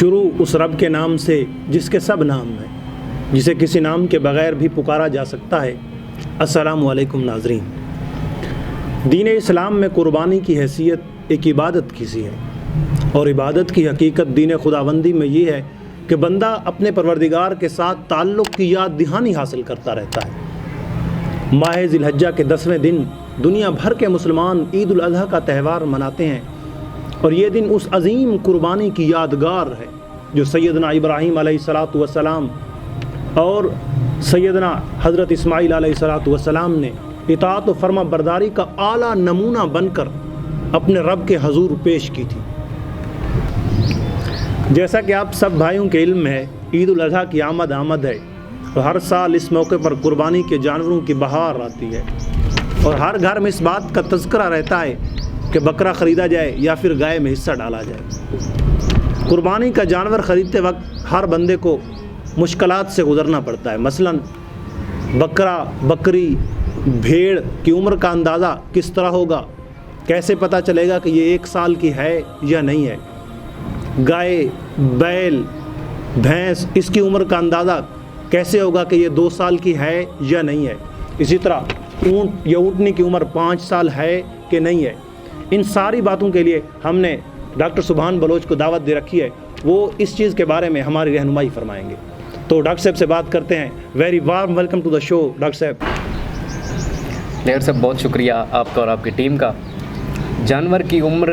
شروع اس رب کے نام سے جس کے سب نام ہیں، جسے کسی نام کے بغیر بھی پکارا جا سکتا ہے۔ السلام علیکم ناظرین۔ دین اسلام میں قربانی کی حیثیت ایک عبادت کی سی ہے، اور عبادت کی حقیقت دین خداوندی میں یہ ہے کہ بندہ اپنے پروردگار کے ساتھ تعلق کی یاد دہانی حاصل کرتا رہتا ہے۔ ماہ ذی الحجہ کے 10ویں دن دنیا بھر کے مسلمان عید الاضحیٰ کا تہوار مناتے ہیں، اور یہ دن اس عظیم قربانی کی یادگار ہے جو سیدنا ابراہیم علیہ السلام اور سیدنا حضرت اسماعیل علیہ السلام نے اطاعت و فرما برداری کا اعلیٰ نمونہ بن کر اپنے رب کے حضور پیش کی تھی۔ جیسا کہ آپ سب بھائیوں کے علم ہے، عید الاضحیٰ کی آمد ہے، تو ہر سال اس موقع پر قربانی کے جانوروں کی بہار آتی ہے، اور ہر گھر میں اس بات کا تذکرہ رہتا ہے کہ بکرا خریدا جائے یا پھر گائے میں حصہ ڈالا جائے۔ قربانی کا جانور خریدتے وقت ہر بندے کو مشکلات سے گزرنا پڑتا ہے۔ مثلا بکرا، بکری، بھیڑ کی عمر کا اندازہ کس طرح ہوگا، کیسے پتہ چلے گا کہ یہ 1 سال کی ہے یا نہیں ہے۔ گائے، بیل، بھینس، اس کی عمر کا اندازہ کیسے ہوگا کہ یہ 2 سال کی ہے یا نہیں ہے۔ اسی طرح اونٹ یا اونٹنی کی عمر 5 سال ہے کہ نہیں ہے۔ ان ساری باتوں کے لیے ہم نے ڈاکٹر سبحان بلوچ کو دعوت دے رکھی ہے، وہ اس چیز کے بارے میں ہماری رہنمائی فرمائیں گے۔ تو ڈاکٹر صاحب سے بات کرتے ہیں۔ Very warm welcome to the show doctor صاحب۔ لیئر صاحب بہت شکریہ آپ کا اور آپ کی ٹیم کا۔ جانور کی عمر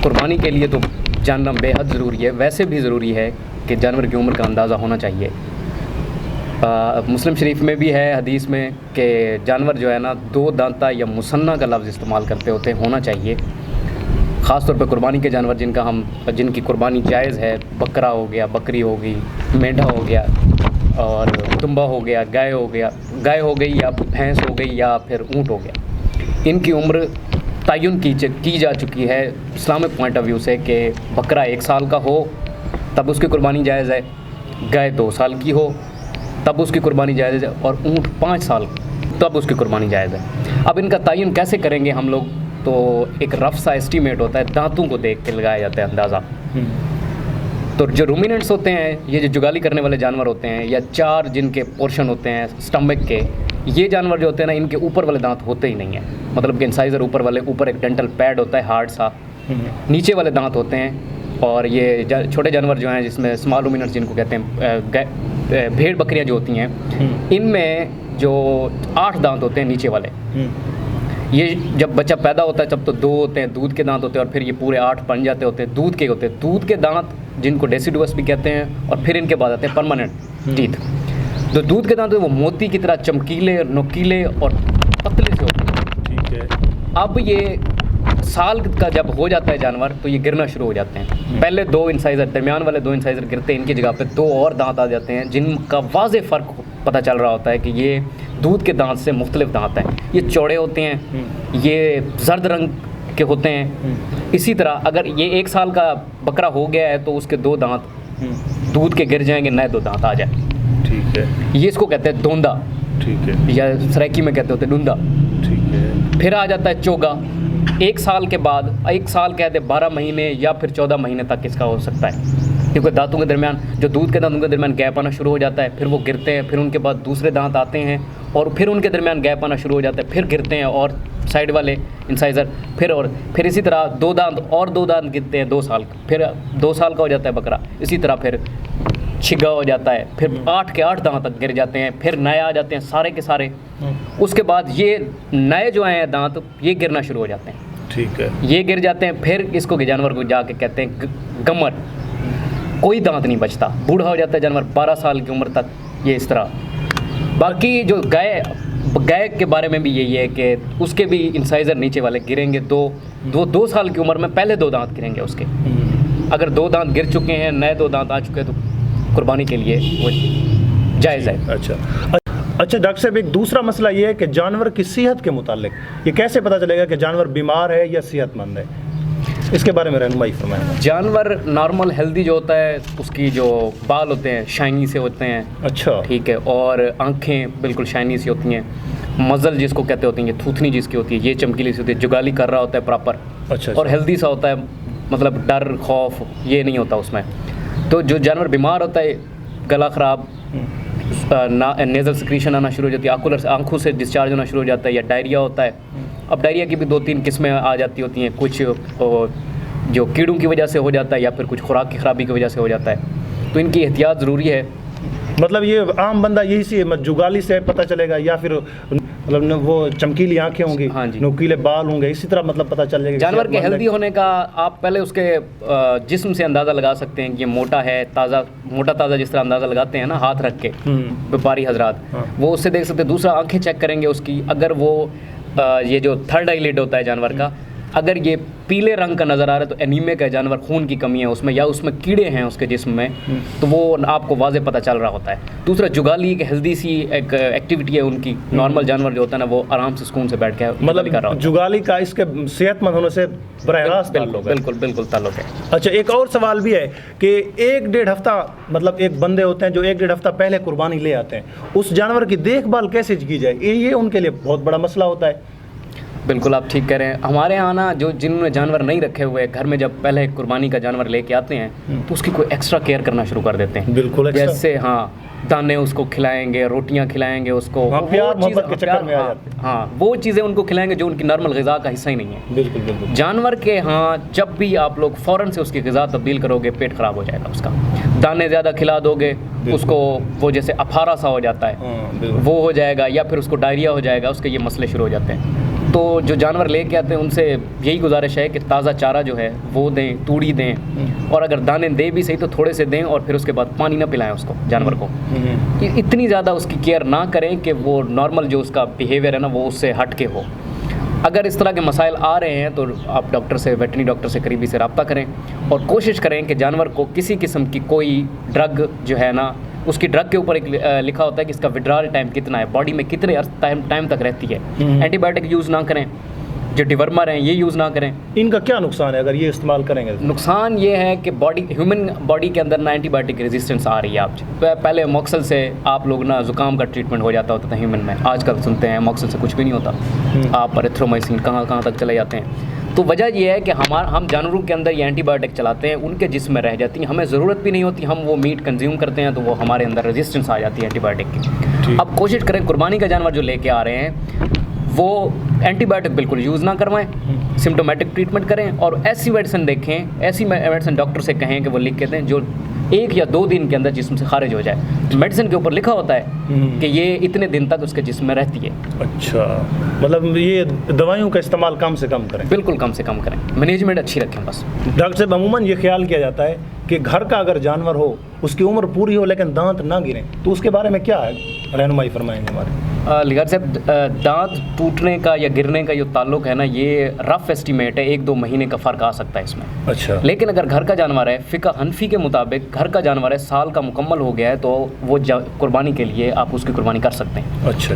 قربانی کے لیے تو جاننا بے حد ضروری ہے، ویسے بھی ضروری ہے کہ جانور کی عمر کا اندازہ ہونا چاہیے۔ مسلم شریف میں بھی ہے حدیث میں کہ جانور جو ہے نا 2 دانتہ یا مسنہ کا لفظ استعمال کرتے ہوتے ہونا چاہیے، خاص طور پہ قربانی کے جانور جن کی قربانی جائز ہے۔ بکرا ہو گیا، بکری ہو گئی، مینڈھا ہو گیا، اور دمبا ہو گیا، گائے ہو گئی یا بھینس ہو گئی یا پھر اونٹ ہو گیا۔ ان کی عمر تعین کی جا چکی ہے اسلامک پوائنٹ آف ویو سے کہ بکرا 1 سال کا ہو تب اس کی قربانی جائز ہے، گائے 2 سال کی ہو تب اس کی قربانی جائز ہے، اور اونٹ 5 سال تب اس کی قربانی جائز ہے۔ اب ان کا تعین کیسے کریں گے ہم لوگ؟ تو ایک رف سا اسٹیمیٹ ہوتا ہے، دانتوں کو دیکھ کے لگایا جاتا ہے اندازہ۔ تو جو رومیننٹس ہوتے ہیں، یہ جو جگالی کرنے والے جانور ہوتے ہیں، یا 4 جن کے پورشن ہوتے ہیں سٹمک کے، یہ جانور جو ہوتے ہیں نا، ان کے اوپر والے دانت ہوتے ہی نہیں ہیں، مطلب کہ انسائزر اوپر ایک ڈینٹل پیڈ ہوتا ہے ہارڈ سا، نیچے والے دانت ہوتے ہیں۔ اور یہ چھوٹے جانور جو ہیں جس میں اسمال رومیننٹس جن کو کہتے ہیں، بھیڑ بکریاں جو ہوتی ہیں، ان میں جو 8 دانت ہوتے ہیں نیچے والے، یہ جب بچہ پیدا ہوتا ہے تب تو 2 ہوتے ہیں، دودھ کے دانت ہوتے ہیں، اور پھر یہ پورے 8 بن جاتے ہوتے ہیں، دودھ کے ہوتے ہیں۔ دودھ کے دانت جن کو ڈیسیڈوس بھی کہتے ہیں، اور پھر ان کے بعد آتے ہیں پرماننٹ ٹیتھ۔ جو دودھ کے دانت ہیں وہ موتی کی طرح چمکیلے، نوکیلے اور پتلے سے ہوتے ہیں۔ ٹھیک ہے۔ اب یہ سال کا جب ہو جاتا ہے جانور تو یہ گرنا شروع ہو جاتے ہیں۔ پہلے 2 انسائزر، درمیان والے 2 انسائزر گرتے ہیں، ان کی جگہ پہ 2 اور دانت آ جاتے ہیں جن کا واضح فرق پتہ چل رہا ہوتا ہے کہ یہ دودھ کے دانت سے مختلف دانت ہیں۔ یہ چوڑے ہوتے ہیں، یہ زرد رنگ کے ہوتے ہیں۔ اسی طرح اگر یہ 1 سال کا بکرا ہو گیا ہے تو اس کے 2 دانت دودھ کے گر جائیں گے، نئے 2 دانت آ جائیں۔ ٹھیک ہے۔ یہ اس کو کہتے ہیں دوندا، ٹھیک ہے، یا سرائکی میں کہتے ہوتے ہیں ڈوندا۔ ٹھیک ہے۔ پھر آ جاتا ہے چوگا۔ 1 سال کے بعد، 1 سال کہتے ہیں 12 مہینے یا پھر 14 مہینے تک اس کا ہو سکتا ہے، کیونکہ دانتوں کے درمیان جو دودھ کے دانتوں کے درمیان گیپ آنا شروع ہو جاتا ہے، پھر وہ گرتے ہیں، پھر ان کے بعد دوسرے دانت آتے ہیں، اور پھر ان کے درمیان گیپ آنا شروع ہو جاتا ہے، پھر گرتے ہیں، اور سائڈ والے انسائزر پھر اسی طرح 2 دانت اور 2 دانت گرتے ہیں 2 سال، پھر 2 سال کا ہو جاتا ہے بکرا۔ اسی طرح پھر چھگا ہو جاتا ہے، پھر 8 کے 8 دانت تک گر جاتے ہیں، پھر نئے آ جاتے ہیں سارے کے سارے۔ اس کے بعد یہ نئے جو ہیں دانت یہ گرنا شروع ہو جاتے ہیں۔ ٹھیک ہے۔ یہ گر جاتے ہیں، پھر اس کو جانور کو جا کے کہتے ہیں گمر، کوئی دانت نہیں بچتا، بوڑھا ہو جاتا ہے جانور 12 سال کی عمر تک۔ یہ اس طرح باقی جو گائے کے بارے میں بھی یہی ہے کہ اس کے بھی انسائزر نیچے والے گریں گے 2 سال کی عمر میں، پہلے 2 دانت گریں گے اس کے۔ اگر 2 دانت گر چکے ہیں، نئے 2 دانت آ چکے ہیں، تو قربانی کے لیے وہ جائز ہے۔ اچھا ڈاکٹر صاحب، ایک دوسرا مسئلہ یہ ہے کہ جانور کی صحت کے متعلق یہ کیسے پتہ چلے گا کہ جانور بیمار ہے یا صحت مند ہے؟ اس کے بارے میں رہنمائی فرمائیں۔ جانور نارمل ہیلدی جو ہوتا ہے، اس کی جو بال ہوتے ہیں شائنی سے ہوتے ہیں۔ اچھا، ٹھیک ہے۔ اور آنکھیں بالکل شائنی سی ہوتی ہیں، مزل جس کو کہتے ہوتے ہیں، یہ تھوتنی جس کی ہوتی ہے، یہ چمکیلی سی ہوتی ہے، جگالی کر رہا ہوتا ہے پراپر، اور ہیلدی سا ہوتا ہے، مطلب ڈر خوف یہ نہیں ہوتا اس میں۔ तो जो जानवर बीमार होता है, गला ख़राब, नेज़ल सिक्रीशन आना शुरू हो जाती है, आंखों से डिस्चार्ज होना शुरू हो जाता है, या डायरिया होता है। अब डायरिया की भी 2-3 किस्में आ जाती होती हैं, कुछ जो कीड़ों की वजह से हो जाता है या फिर कुछ खुराक की ख़राबी की वजह से हो जाता है, तो इनकी एहतियात ज़रूरी है। मतलब ये आम बंदा यही सी जुगाली से पता चलेगा, या फिर मतलब वो चमकीली आंखें होंगी, हाँ जी, नुकीले बाल होंगे, इसी तरह मतलब पता चल जाएगा जानवर के हेल्दी होने का। आप पहले उसके जिस्म से अंदाज़ा लगा सकते हैं कि ये मोटा है, ताज़ा, मोटा ताज़ा जिस तरह अंदाज़ा लगाते हैं ना हाथ रख के व्यापारी हजरात, वो उससे देख सकते हैं। दूसरा, आंखें चेक करेंगे उसकी, अगर वो ये जो थर्ड आई लिड होता है जानवर का, अगर ये पीले रंग का नज़र आ रहा है तो एनीमिक है जानवर, खून की कमी है उसमें, या उसमें कीड़े हैं उसके जिस्म में, तो वो आपको वाज़े पता चल रहा होता है। दूसरा, जुगाली एक हेल्दी सी एक एक्टिविटी है उनकी। नॉर्मल जानवर जो होता है ना, वो आराम से सुकून से बैठ के मतलब कर रहा होता है। जुगाली का इसके सेहतमंद होने से बराह रास्त बिल्कुल ताल्लुक है। अच्छा, एक और सवाल भी है कि 1-1.5 हफ्ता, मतलब एक बंदे होते हैं जो 1-1.5 हफ्ता पहले कुर्बानी ले आते हैं, उस जानवर की देखभाल कैसे की जाए, ये उनके लिए बहुत बड़ा मसला होता है। बिल्कुल आप ठीक कह रहे हैं। हमारे यहाँ ना जो जिन्होंने जानवर नहीं रखे हुए घर में, जब पहले कुर्बानी का जानवर लेके आते हैं तो उसकी कोई एक्स्ट्रा केयर करना शुरू कर देते हैं। बिल्कुल, जैसे दाने उसको खिलाएंगे, रोटियां खिलाएंगे उसको, प्यार मोहब्बत के चक्कर में आ जाते हैं। वो चीज़ें उनको खिलाएंगे जो उनकी नॉर्मल ग़िज़ा का हिस्सा ही नहीं है। बिल्कुल। जानवर के यहाँ जब भी आप लोग फ़ौरन से उसकी ग़िज़ा तब्दील करोगे, पेट ख़राब हो जाएगा उसका। दाने ज़्यादा खिला दोगे उसको, वो जैसे अफारा सा हो जाता है, वो हो जाएगा, या फिर उसको डायरिया हो जाएगा, उसके ये मसले शुरू हो जाते हैं। तो जो जानवर लेके आते हैं उनसे यही गुजारिश है कि ताज़ा चारा जो है वो दें, तूड़ी दें, और अगर दाने दे भी सही तो थोड़े से दें, और फिर उसके बाद पानी ना पिलाएं उसको, जानवर को। इतनी ज़्यादा उसकी केयर ना करें कि वो नॉर्मल जो उसका बिहेवियर है ना वो उससे हट के हो। अगर इस तरह के मसाइल आ रहे हैं तो आप डॉक्टर से, वेटरनरी डॉक्टर से करीबी से रब्ता करें, और कोशिश करें कि जानवर को किसी किस्म की कोई ड्रग जो है ना, उसकी ड्रग के ऊपर एक लिखा होता है कि इसका विड्रॉल टाइम कितना है, बॉडी में कितने टाइम तक रहती है। एंटीबायोटिक यूज़ ना करें, जो डिवर्मर हैं ये यूज़ ना करें। इनका क्या नुकसान है अगर ये इस्तेमाल करेंगे? नुकसान ये है कि ह्यूमन बॉडी के अंदर ना एंटीबायोटिक रेजिस्टेंस आ रही है। आप पहले मॉक्सल से आप लोग ना ज़ुकाम का ट्रीटमेंट हो जाता होता था ह्यूमन में, आजकल सुनते हैं मॉक्सल से कुछ भी नहीं होता, आप एरिथ्रोमाइसिन कहाँ तक चले जाते हैं। तो वजह ये है कि हम जानवरों के अंदर ये एंटीबायोटिक चलाते हैं, उनके जिस्म में रह जाती हैं, हमें ज़रूरत भी नहीं होती, हम वो मीट कंज्यूम करते हैं तो वो हमारे अंदर रेजिस्टेंस आ जाती है एंटीबायोटिक की। अब कोशिश करें कुर्बानी का जानवर जो लेके आ रहे हैं वो एंटीबायोटिक बिल्कुल यूज़ ना करवाएं, सिम्टोमेटिक ट्रीटमेंट करें, और ऐसी मेडिसिन देखें, ऐसी मेडिसिन डॉक्टर से कहें कि वो लिख के दें जो 1 या 2 दिन के अंदर जिस्म से खारिज हो जाए। मेडिसिन के ऊपर लिखा होता है कि ये इतने दिन तक उसके जिस्म में रहती है। अच्छा, मतलब ये दवाइयों का इस्तेमाल कम से कम करें? बिल्कुल कम से कम करें, मैनेजमेंट अच्छी रखें बस। डॉक्टर साहब, अमूमन ये ख्याल किया जाता है कि घर का अगर जानवर हो, उसकी उम्र पूरी हो लेकिन दांत ना गिरें, तो उसके बारे में क्या रहनुमाई फरमाएंगे हमारे? लिगार साहब, दांत टूटने का या गिरने का जो ताल्लुक है ना, ये रफ एस्टीमेट है, 1-2 महीने का फ़र्क आ सकता है इसमें। अच्छा। लेकिन अगर घर का जानवर है, फ़िक़्ह हनफी के मुताबिक घर का जानवर है, साल का मुकम्मल हो गया है, तो वो कुर्बानी के लिए आप उसकी कुर्बानी कर सकते हैं। अच्छा।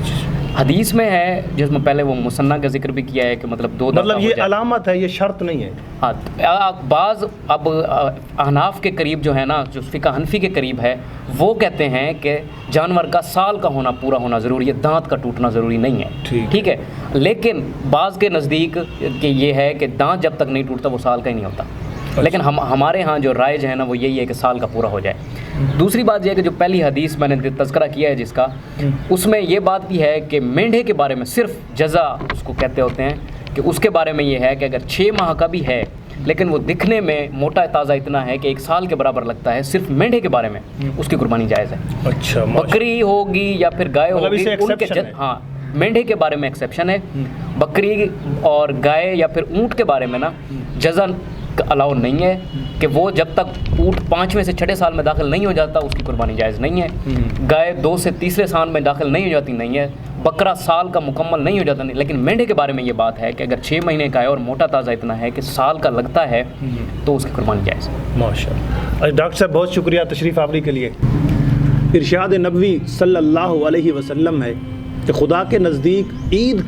हदीस में है जिसमें पहले वो मुसन्ना का जिक्र भी किया है कि मतलब 2 मतलब ये अलामत है, ये शर्त नहीं है। हाँ, बाज़ अब अहनाफ के करीब जो है ना, जो फ़िक़्ह हनफी के करीब है, वो कहते हैं कि जानवर का साल का होना पूरा होना ज़रूरी है, दांत का टूटना ज़रूरी नहीं है। ठीक है, लेकिन बाज़ के नज़दीक कि ये है कि दांत जब तक नहीं टूटता वो साल का ही नहीं होता। अच्छा। लेकिन हमारे यहाँ जो राइज है ना वो यही है कि साल का पूरा हो जाए। दूसरी बात यह है कि जो पहली हदीस मैंने तज़किरा किया है जिसका, उसमें ये बात भी है कि मेंढे के बारे में सिर्फ जज़ा उसको कहते होते हैं, कि उसके बारे में ये है कि अगर 6 माह का भी है लेकिन वो दिखने में मोटा ताज़ा इतना है कि 1 साल के बराबर लगता है, सिर्फ मेंढे के बारे में उसकी कुर्बानी जायज़ है। अच्छा। बकरी होगी या फिर गाय होगी, उनके हाँ, मेंढे के बारे में एक्सेप्शन है। बकरी और गाय या फिर ऊँट के बारे में ना जज़ा अलाउ नहीं है, कि वो जब तक ऊँट 5वें से 6ठे साल में दाखिल नहीं हो जाता उसकी कुर्बानी जायज़ नहीं है। गाय 2 से तीसरे साल में दाखिल नहीं हो जाती नहीं है। बकरा साल का मुकम्मल नहीं हो जाता नहीं। लेकिन मेंढे के बारे में ये बात है कि अगर 6 महीने का है और मोटा ताज़ा इतना है कि साल का लगता है तो उसकी कुर्बानी जायज़ है। माशाअल्लाह। डॉक्टर साहब बहुत शुक्रिया तशरीफ़ आवरी के लिए। इरशाद नबवी सल्लल्लाहु अलैहि वसल्लम है कि खुदा के नज़दीक ईद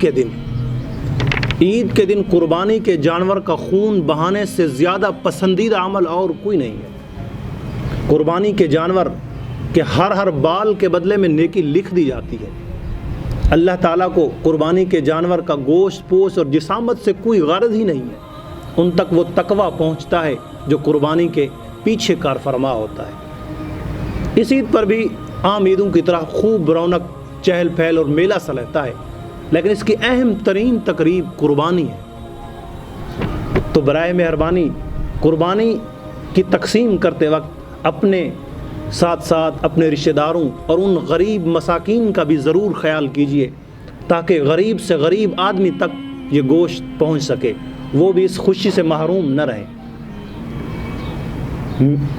के दिन कुर्बानी के जानवर का खून बहाने से ज़्यादा पसंदीदा अमल और कोई नहीं है। कुर्बानी के जानवर के हर बाल के बदले में नेकी लिख दी जाती है। अल्लाह ताला को कुर्बानी के जानवर का गोश्त पोश और जिसामत से कोई गरज ही नहीं है। उन तक वो तकवा पहुँचता है जो कुर्बानी के پیچھے کار فرما ہوتا ہے۔ اس عید پر بھی عام عیدوں کی طرح خوب رونق، چہل پہل اور میلہ سا رہتا ہے، لیکن اس کی اہم ترین تقریب قربانی ہے۔ تو برائے مہربانی قربانی کی تقسیم کرتے وقت اپنے ساتھ ساتھ اپنے رشتہ داروں اور ان غریب مساکین کا بھی ضرور خیال کیجیے، تاکہ غریب سے غریب آدمی تک یہ گوشت پہنچ سکے، وہ بھی اس خوشی سے محروم نہ رہیں۔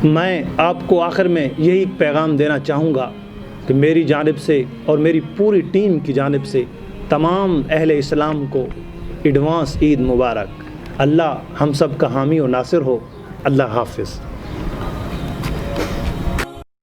میں آپ کو آخر میں یہی پیغام دینا چاہوں گا کہ میری جانب سے اور میری پوری ٹیم کی جانب سے تمام اہل اسلام کو ایڈوانس عید مبارک۔ اللہ ہم سب کا حامی و ناصر ہو۔ اللہ حافظ۔